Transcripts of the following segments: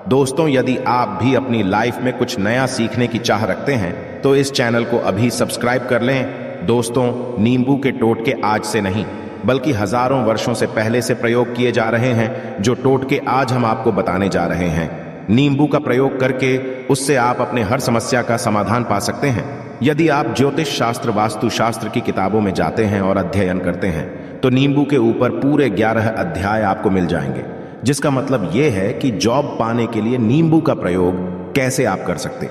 दोस्तों, यदि आप भी अपनी लाइफ में कुछ नया सीखने की चाह रखते हैं तो इस चैनल को अभी सब्सक्राइब कर लें। दोस्तों, नींबू के टोटके आज से नहीं बल्कि हजारों वर्षों से पहले से प्रयोग किए जा रहे हैं। जो टोटके आज हम आपको बताने जा रहे हैं, नींबू का प्रयोग करके उससे आप अपने हर समस्या का समाधान पा सकते हैं। यदि आप ज्योतिष शास्त्र, वास्तु शास्त्र की किताबों में जाते हैं और अध्ययन करते हैं तो नींबू के ऊपर पूरे 11 अध्याय आपको मिल जाएंगे, जिसका मतलब यह है कि जॉब पाने के लिए नींबू का प्रयोग कैसे आप कर सकते,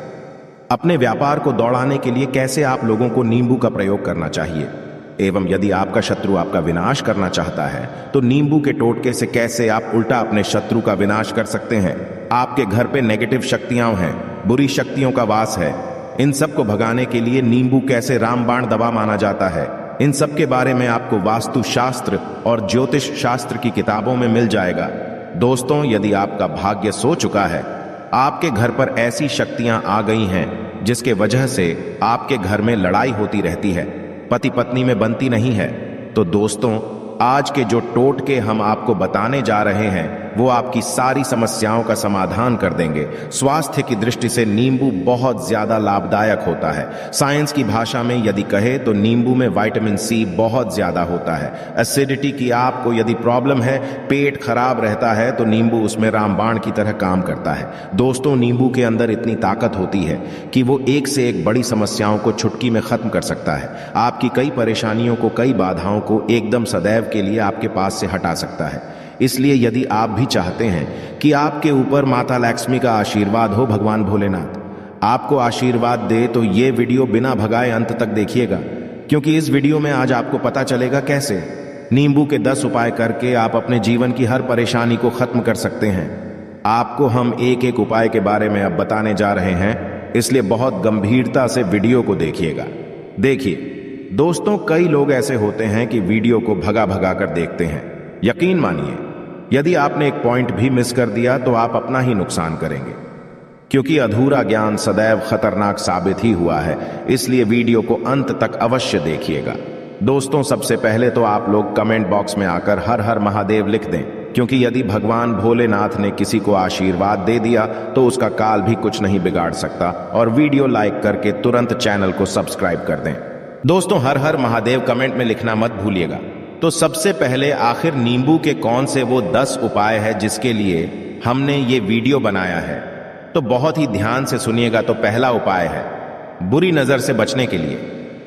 अपने व्यापार को दौड़ाने के लिए कैसे आप लोगों को नींबू का प्रयोग करना चाहिए, एवं यदि आपका शत्रु आपका विनाश करना चाहता है तो नींबू के टोटके से कैसे आप उल्टा अपने शत्रु का विनाश कर सकते हैं। आपके घर पे नेगेटिव शक्तियां हैं, बुरी शक्तियों का वास है, इन सब को भगाने के लिए नींबू कैसे रामबाण दवा माना जाता है, इन सब के बारे में आपको वास्तु शास्त्र और ज्योतिष शास्त्र की किताबों में मिल जाएगा। दोस्तों, यदि आपका भाग्य सो चुका है, आपके घर पर ऐसी शक्तियां आ गई हैं जिसके वजह से आपके घर में लड़ाई होती रहती है, पति पत्नी में बनती नहीं है, तो दोस्तों आज के जो टोटके हम आपको बताने जा रहे हैं वो आपकी सारी समस्याओं का समाधान कर देंगे। स्वास्थ्य की दृष्टि से नींबू बहुत ज्यादा लाभदायक होता है। साइंस की भाषा में यदि कहे तो नींबू में विटामिन सी बहुत ज्यादा होता है। एसिडिटी की आपको यदि प्रॉब्लम है, पेट खराब रहता है, तो नींबू उसमें रामबाण की तरह काम करता है। दोस्तों, नींबू के अंदर इतनी ताकत होती है कि वो एक से एक बड़ी समस्याओं को चुटकी में खत्म कर सकता है। आपकी कई परेशानियों को, कई बाधाओं को एकदम सदैव के लिए आपके पास से हटा सकता है। इसलिए यदि आप भी चाहते हैं कि आपके ऊपर माता लक्ष्मी का आशीर्वाद हो, भगवान भोलेनाथ आपको आशीर्वाद दे, तो ये वीडियो बिना भगाए अंत तक देखिएगा, क्योंकि इस वीडियो में आज आपको पता चलेगा कैसे नींबू के 10 उपाय करके आप अपने जीवन की हर परेशानी को खत्म कर सकते हैं। आपको हम एक एक उपाय के बारे में अब बताने जा रहे हैं, इसलिए बहुत गंभीरता से वीडियो को देखिएगा। देखिए दोस्तों, कई लोग ऐसे होते हैं कि वीडियो को भगा भगा कर देखते हैं। यकीन मानिए, यदि आपने एक पॉइंट भी मिस कर दिया तो आप अपना ही नुकसान करेंगे, क्योंकि अधूरा ज्ञान सदैव खतरनाक साबित ही हुआ है। इसलिए वीडियो को अंत तक अवश्य देखिएगा। दोस्तों, सबसे पहले तो आप लोग कमेंट बॉक्स में आकर हर हर महादेव लिख दें, क्योंकि यदि भगवान भोलेनाथ ने किसी को आशीर्वाद दे दिया तो उसका काल भी कुछ नहीं बिगाड़ सकता। और वीडियो लाइक करके तुरंत चैनल को सब्सक्राइब कर दें। दोस्तों, हर हर महादेव कमेंट में लिखना मत भूलिएगा। तो सबसे पहले, आखिर नींबू के कौन से वो 10 उपाय है जिसके लिए हमने ये वीडियो बनाया है, तो बहुत ही ध्यान से सुनिएगा। तो पहला उपाय है बुरी नजर से बचने के लिए।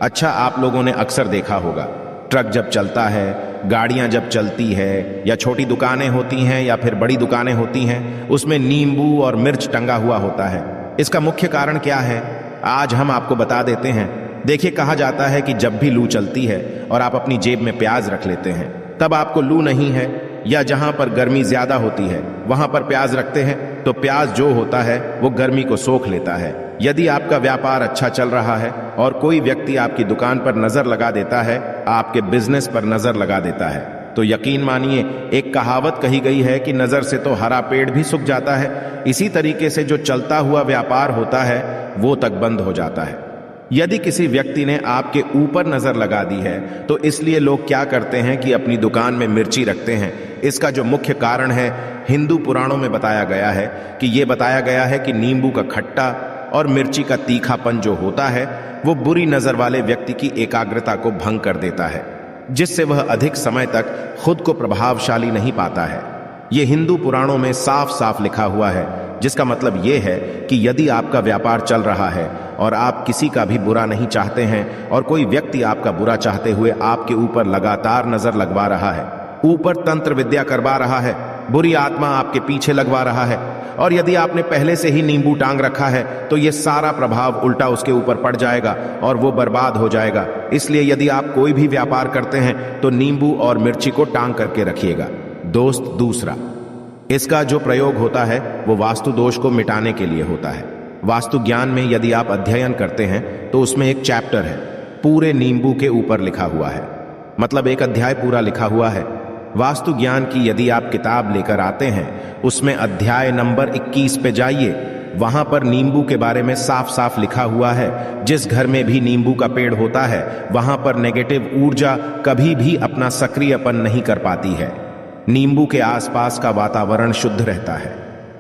अच्छा, आप लोगों ने अक्सर देखा होगा, ट्रक जब चलता है, गाड़ियां जब चलती है, या छोटी दुकानें होती हैं या फिर बड़ी दुकानें होती हैं, उसमें नींबू और मिर्च टंगा हुआ होता है। इसका मुख्य कारण क्या है, आज हम आपको बता देते हैं। देखिए, कहा जाता है कि जब भी लू चलती है और आप अपनी जेब में प्याज रख लेते हैं, तब आपको लू नहीं है, या जहां पर गर्मी ज्यादा होती है वहां पर प्याज रखते हैं तो प्याज जो होता है वो गर्मी को सोख लेता है। यदि आपका व्यापार अच्छा चल रहा है और कोई व्यक्ति आपकी दुकान पर नजर लगा देता है, आपके बिजनेस पर नजर लगा देता है, तो यकीन मानिए, एक कहावत कही गई है कि नजर से तो हरा पेड़ भी सूख जाता है, इसी तरीके से जो चलता हुआ व्यापार होता है वो तक बंद हो जाता है। यदि किसी व्यक्ति ने आपके ऊपर नजर लगा दी है तो इसलिए लोग क्या करते हैं कि अपनी दुकान में मिर्ची रखते हैं। इसका जो मुख्य कारण है, हिंदू पुराणों में बताया गया है कि ये बताया गया है कि नींबू का खट्टा और मिर्ची का तीखापन जो होता है वो बुरी नजर वाले व्यक्ति की एकाग्रता को भंग कर देता है, जिससे वह अधिक समय तक खुद को प्रभावशाली नहीं पाता है। ये हिंदू पुराणों में साफ साफ लिखा हुआ है, जिसका मतलब ये है कि यदि आपका व्यापार चल रहा है और आप किसी का भी बुरा नहीं चाहते हैं और कोई व्यक्ति आपका बुरा चाहते हुए आपके ऊपर लगातार नजर लगवा रहा है, ऊपर तंत्र विद्या करवा रहा है, बुरी आत्मा आपके पीछे लगवा रहा है, और यदि आपने पहले से ही नींबू टांग रखा है तो ये सारा प्रभाव उल्टा उसके ऊपर पड़ जाएगा और वो बर्बाद हो जाएगा। इसलिए यदि आप कोई भी व्यापार करते हैं तो नींबू और मिर्ची को टांग करके रखिएगा। दोस्त, दूसरा, इसका जो प्रयोग होता है वो वास्तु दोष को मिटाने के लिए होता है। वास्तु ज्ञान में यदि आप अध्ययन करते हैं तो उसमें एक चैप्टर है पूरे नींबू के ऊपर लिखा हुआ है, मतलब एक अध्याय पूरा लिखा हुआ है। वास्तु ज्ञान की यदि आप किताब लेकर आते हैं, उसमें अध्याय नंबर 21 पे जाइए, वहां पर नींबू के बारे में साफ साफ लिखा हुआ है। जिस घर में भी नींबू का पेड़ होता है वहां पर नेगेटिव ऊर्जा कभी भी अपना सक्रियपन नहीं कर पाती है। नींबू के आसपास का वातावरण शुद्ध रहता है।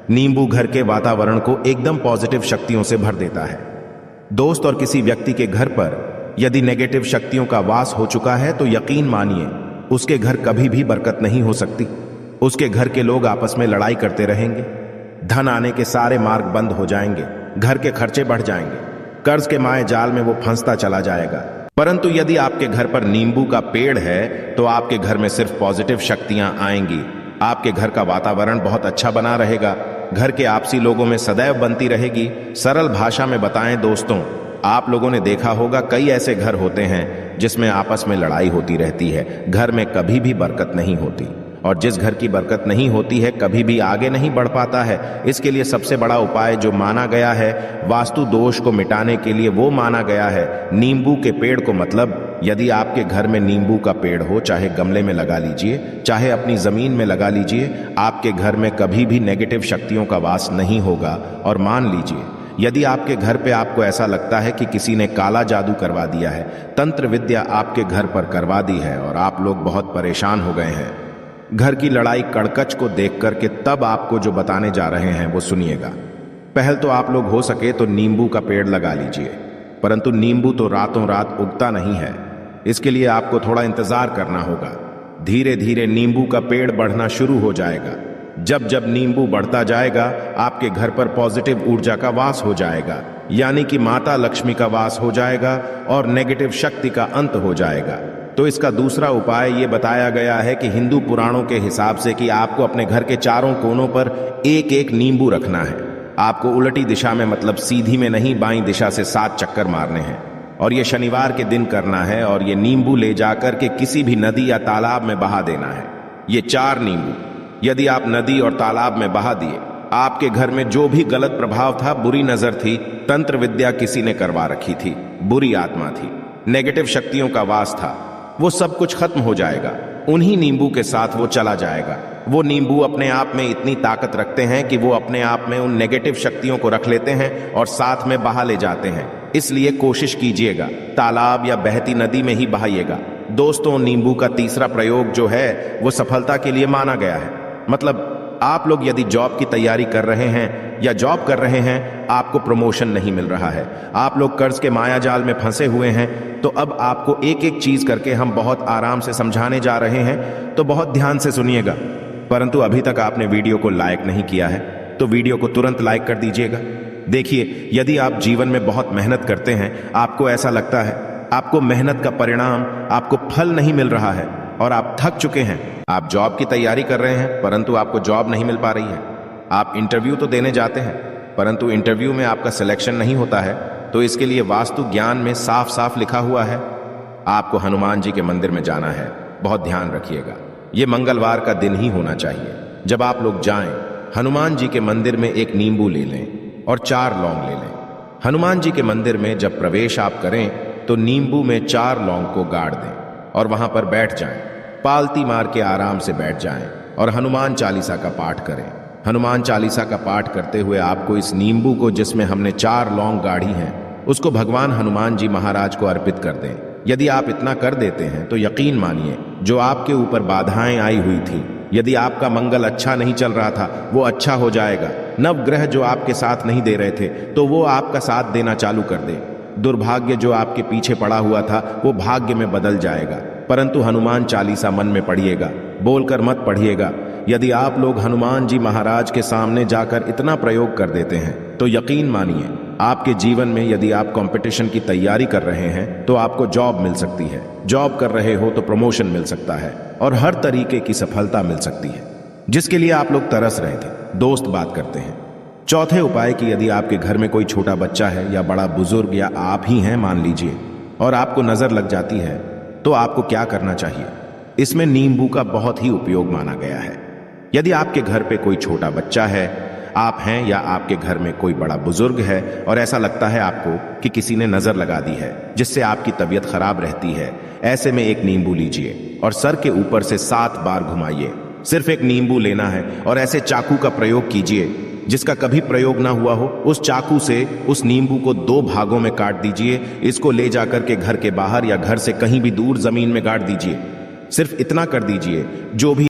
नींबू घर के वातावरण को एकदम पॉजिटिव शक्तियों से भर देता है। दोस्त, और किसी व्यक्ति के घर पर यदि नेगेटिव शक्तियों का वास हो चुका है तो यकीन मानिए उसके घर कभी भी बरकत नहीं हो सकती। उसके घर के लोग आपस में लड़ाई करते रहेंगे, धन आने के सारे मार्ग बंद हो जाएंगे, घर के खर्चे बढ़ जाएंगे, कर्ज के माए जाल में वो फंसता चला जाएगा। परंतु यदि आपके घर पर नींबू का पेड़ है तो आपके घर में सिर्फ पॉजिटिव शक्तियां आएंगी। आपके घर का वातावरण बहुत अच्छा बना रहेगा, घर के आपसी लोगों में सदैव बनती रहेगी। सरल भाषा में बताएं दोस्तों, आप लोगों ने देखा होगा कई ऐसे घर होते हैं जिसमें आपस में लड़ाई होती रहती है, घर में कभी भी बरकत नहीं होती। और जिस घर की बरकत नहीं होती है कभी भी आगे नहीं बढ़ पाता है। इसके लिए सबसे बड़ा उपाय जो माना गया है वास्तु दोष को मिटाने के लिए, वो माना गया है नींबू के पेड़ को। मतलब यदि आपके घर में नींबू का पेड़ हो, चाहे गमले में लगा लीजिए, चाहे अपनी जमीन में लगा लीजिए, आपके घर में कभी भी नेगेटिव शक्तियों का वास नहीं होगा। और मान लीजिए यदि आपके घर पे आपको ऐसा लगता है कि किसी ने काला जादू करवा दिया है, तंत्र विद्या आपके घर पर करवा दी है और आप लोग बहुत परेशान हो गए हैं घर की लड़ाई कड़कच को देख करके, तब आपको जो बताने जा रहे हैं वो सुनिएगा। पहल तो आप लोग हो सके तो नींबू का पेड़ लगा लीजिए, परंतु नींबू तो रातों रात उगता नहीं है। इसके लिए आपको थोड़ा इंतजार करना होगा। धीरे धीरे नींबू का पेड़ बढ़ना शुरू हो जाएगा। जब जब नींबू बढ़ता जाएगा आपके घर पर पॉजिटिव ऊर्जा का वास हो जाएगा, यानी कि माता लक्ष्मी का वास हो जाएगा और नेगेटिव शक्ति का अंत हो जाएगा। तो इसका दूसरा उपाय ये बताया गया है कि हिंदू पुराणों के हिसाब से कि आपको अपने घर के चारों कोनों पर एक एक नींबू रखना है। आपको उल्टी दिशा में, मतलब सीधी में नहीं, बाईं दिशा से 7 चक्कर मारने हैं और ये शनिवार के दिन करना है। और ये नींबू ले जाकर के किसी भी नदी या तालाब में बहा देना है। ये 4 नींबू यदि आप नदी और तालाब में बहा दिए, आपके घर में जो भी गलत प्रभाव था, बुरी नजर थी, तंत्र विद्या किसी ने करवा रखी थी, बुरी आत्मा थी, नेगेटिव शक्तियों का वास था, वो सब कुछ खत्म हो जाएगा। उन्हीं नींबू के साथ वो चला जाएगा। वो नींबू अपने आप में इतनी ताकत रखते हैं कि वो अपने आप में उन नेगेटिव शक्तियों को रख लेते हैं और साथ में बहा ले जाते हैं। इसलिए कोशिश कीजिएगा तालाब या बहती नदी में ही बहाइएगा। दोस्तों, नींबू का तीसरा प्रयोग जो है वो सफलता के लिए माना गया है। मतलब आप लोग यदि जॉब की तैयारी कर रहे हैं या जॉब कर रहे हैं, आपको प्रमोशन नहीं मिल रहा है, आप लोग कर्ज के माया जाल में फंसे हुए हैं, तो अब आपको एक एक चीज करके हम बहुत आराम से समझाने जा रहे हैं, तो बहुत ध्यान से सुनिएगा। परंतु अभी तक आपने वीडियो को लाइक नहीं किया है तो वीडियो को तुरंत लाइक कर दीजिएगा। देखिए, यदि आप जीवन में बहुत मेहनत करते हैं, आपको ऐसा लगता है आपको मेहनत का परिणाम, आपको फल नहीं मिल रहा है और आप थक चुके हैं, आप जॉब की तैयारी कर रहे हैं परंतु आपको जॉब नहीं मिल पा रही है, आप इंटरव्यू तो देने जाते हैं परंतु इंटरव्यू में आपका सिलेक्शन नहीं होता है, तो इसके लिए वास्तु ज्ञान में साफ साफ लिखा हुआ है आपको हनुमान जी के मंदिर में जाना है। बहुत ध्यान रखिएगा, ये मंगलवार का दिन ही होना चाहिए। जब आप लोग जाएं, हनुमान जी के मंदिर में एक नींबू ले लें और 4 लौंग ले लें। हनुमान जी के मंदिर में जब प्रवेश आप करें तो नींबू में 4 लौंग को गाड़ दें और वहां पर बैठ जाएं, पालती मार के आराम से बैठ जाएं और हनुमान चालीसा का पाठ करें। हनुमान चालीसा का पाठ करते हुए आपको इस नींबू को, जिसमें हमने 4 लौंग गाढ़ी हैं, उसको भगवान हनुमान जी महाराज को अर्पित कर दें। यदि आप इतना कर देते हैं तो यकीन मानिए जो आपके ऊपर बाधाएं आई हुई थी, यदि आपका मंगल अच्छा नहीं चल रहा था, वो अच्छा हो जाएगा। नवग्रह जो आपके साथ नहीं दे रहे थे तो वो आपका साथ देना चालू कर दे। दुर्भाग्य जो आपके पीछे पड़ा हुआ था वो भाग्य में बदल जाएगा। परंतु हनुमान चालीसा मन में पढ़िएगा, बोलकर मत पढ़िएगा। यदि आप लोग हनुमान जी महाराज के सामने जाकर इतना प्रयोग कर देते हैं तो यकीन मानिए आपके जीवन में, यदि आप कंपटीशन की तैयारी कर रहे हैं तो आपको जॉब मिल सकती है, जॉब कर रहे हो तो प्रमोशन मिल सकता है और हर तरीके की सफलता मिल सकती है जिसके लिए आप लोग तरस रहे थे। दोस्त, बात करते हैं चौथे उपाय की। यदि आपके घर में कोई छोटा बच्चा है या बड़ा बुजुर्ग या आप ही हैं मान लीजिए, और आपको नजर लग जाती है, तो आपको क्या करना चाहिए? इसमें नींबू का बहुत ही उपयोग माना गया है। यदि आपके घर पे कोई छोटा बच्चा है, आप हैं, या आपके घर में कोई बड़ा बुजुर्ग है और ऐसा लगता है आपको कि किसी ने नजर लगा दी है जिससे आपकी तबीयत खराब रहती है, ऐसे में एक नींबू लीजिए और सर के ऊपर से 7 बार घुमाइए। सिर्फ एक नींबू लेना है और ऐसे चाकू का प्रयोग कीजिए जिसका कभी प्रयोग ना हुआ हो। उस चाकू से उस नींबू को 2 भागों में काट दीजिए। इसको ले जाकर के घर के बाहर या घर से कहीं भी दूर जमीन में गाड़ दीजिए। सिर्फ इतना कर दीजिए, जो भी